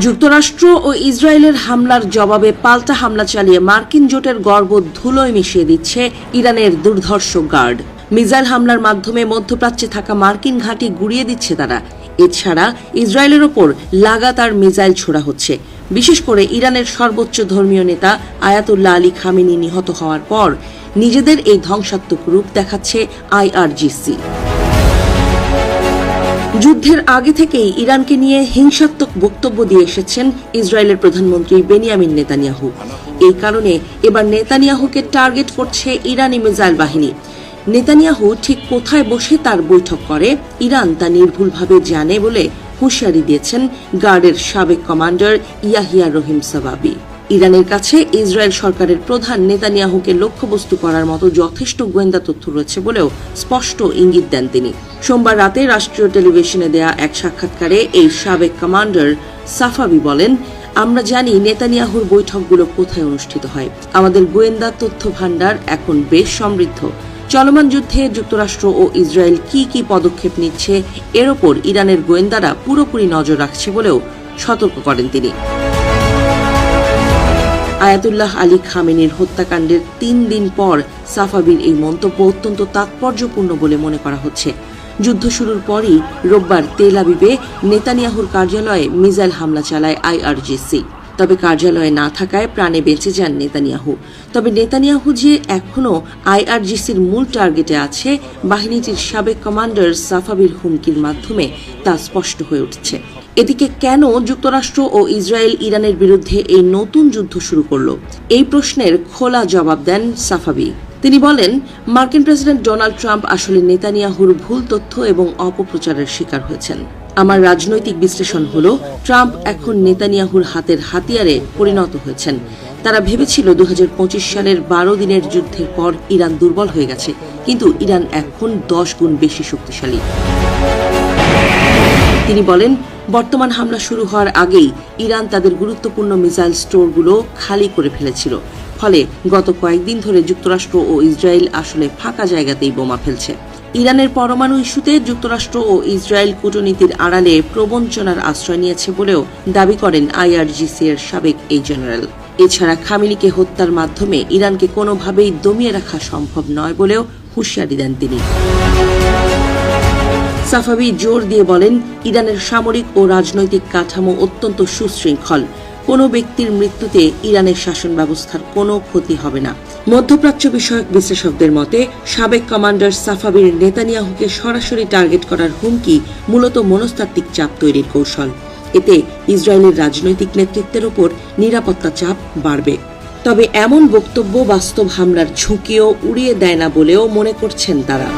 যুক্তরাষ্ট্র ও ইসরায়েলের হামলার জবাবে পাল্টা হামলা চালিয়ে মার্কিন জোটের গর্ব ধুলোয় মিশিয়ে দিচ্ছে ইরানের দুর্ধর্ষ গার্ড। মিসাইল হামলার মাধ্যমে মধ্যপ্রাচ্যে থাকা মার্কিন ঘাঁটি গুড়িয়ে দিচ্ছে তারা। এছাড়া ইসরায়েলের ওপর লাগাতার মিসাইল ছোড়া হচ্ছে। বিশেষ করে ইরানের সর্বোচ্চ ধর্মীয় নেতা আয়াতুল্লাহ আলী খামেনি নিহত হওয়ার পর নিজেদের এই ধ্বংসাত্মক রূপ দেখাচ্ছে আইআরজিসি। যুদ্ধের আগে থেকেই ইরানকে নিয়ে হিংসাত্মক বক্তব্য দিয়ে এসেছেন ইসরায়েলের প্রধানমন্ত্রী বেনিয়ামিন নেতানিয়াহু। এই কারণে এবার নেতানিয়াহুকে টার্গেট করছে ইরানি মিসাইল বাহিনী। নেতানিয়াহু ঠিক কোথায় বসে তার বৈঠক করে ইরান তা নির্ভুলভাবে জানে বলে হুঁশিয়ারি দিয়েছেন গার্ডের সাবেক কমান্ডার ইয়াহিয়া রহিম সাবাবি। ইরানের কাছে ইসরায়েল সরকারের প্রধান নেতানিয়াহুকে লক্ষ্যবস্তু করার মতো যথেষ্ট গোয়েন্দা তথ্য রয়েছে বলেও স্পষ্ট ইঙ্গিত দেন তিনি। সোমবার রাতে রাষ্ট্রীয় টেলিভিশনে দেয়া এক সাক্ষাৎকারে এই সাবেক কমান্ডার সাফাবি বলেন, আমরা জানি নেতানিয়াহুর বৈঠকগুলো কোথায় অনুষ্ঠিত হয়। আমাদের গোয়েন্দা তথ্য ভান্ডার এখন বেশ সমৃদ্ধ। চলমান যুদ্ধে যুক্তরাষ্ট্র ও ইসরায়েল কি কি পদক্ষেপ নিচ্ছে এর ওপর ইরানের গোয়েন্দারা পুরোপুরি নজর রাখছে বলেও সতর্ক করেন তিনি। আয়াতুল্লাহ আলী খামেনির হত্যাকাণ্ডের ৩ দিন পর সাফাবির এই মন্তব্য অত্যন্ত তাৎপর্যপূর্ণ বলে মনে করা হচ্ছে। যুদ্ধ শুরুর পরই রোববার তেল আবিবে নেতানিয়াহুর কার্যালয়ে মিসাইল হামলা চালায় আইআরজিসি। তবে কার্যালয়ে না থাকায় প্রাণে বেঁচে যান নেতানিয়াহু। তবে নেতানিয়াহু যে এখনও আইআরজিসির মূল টার্গেটে আছে বাহিনীটির সাবেক কমান্ডার সাফাবির হুমকির মাধ্যমে তা স্পষ্ট হয়ে উঠছে। এদিকে কেন যুক্তরাষ্ট্র ও ইসরায়েল ইরানের বিরুদ্ধে এই নতুন যুদ্ধ শুরু করল, এই প্রশ্নের খোলা জবাব দেন সাফাবি। তিনি বলেন, মার্কিন প্রেসিডেন্ট ডোনাল্ড ট্রাম্প আসলে নেতানিয়াহুর ভুল তথ্য এবং অপপ্রচারের শিকার হয়েছেন। আমার রাজনৈতিক বিশ্লেষণ হলো, ট্রাম্প এখন নেতানিয়াহুর হাতের হাতিয়ারে পরিণত হয়েছেন। তারা ভেবেছিল 2025 সালের 12 দিনের যুদ্ধের পর ইরান দুর্বল হয়ে গেছে, কিন্তু ইরান এখন 10 গুণ বেশি শক্তিশালী। তিনি বলেন, বর্তমান হামলা শুরু হওয়ার আগেই ইরান তাদের গুরুত্বপূর্ণ মিসাইল স্টোরগুলো খালি করে ফেলেছিল। ফলে গত কয়েকদিন ধরে যুক্তরাষ্ট্র ও ইসরায়েল আসলে ফাঁকা জায়গাতেই বোমা ফেলছে। ইরানের পরমাণু ইস্যুতে যুক্তরাষ্ট্র ও ইসরায়েল কূটনীতির আড়ালে প্রবঞ্চনার আশ্রয় নিয়েছে বলেও দাবি করেন আইআরজিসি এর সাবেক এই জেনারেল। এছাড়া খামেনিকে হত্যার মাধ্যমে ইরানকে কোনোভাবেই দমিয়ে রাখা সম্ভব নয় বলেও হুঁশিয়ারি দেন তিনি। সাফাবি জোর দিয়ে বলেন, ইরানের সামরিক ও রাজনৈতিক কাঠামো অত্যন্ত সুশৃঙ্খল। কোনো ব্যক্তির মৃত্যুতে ইরানের শাসন ব্যবস্থার কোনো ক্ষতি হবে না। মধ্যপ্রাচ্য বিষয়ক বিশ্লেষকদের মতে সাবেক কমান্ডার সাফাবির নেতানিয়াহুকে সরাসরি টার্গেট করার হুমকি মূলত মনস্তাত্ত্বিক চাপ তৈরির কৌশল। এতে ইসরায়েলের রাজনৈতিক নেতৃত্বের ওপর নিরাপত্তা চাপ বাড়বে। তবে এমন বক্তব্য বাস্তব হামলার ঝুঁকিও উড়িয়ে দেয় না বলেও মনে করছেন তারা।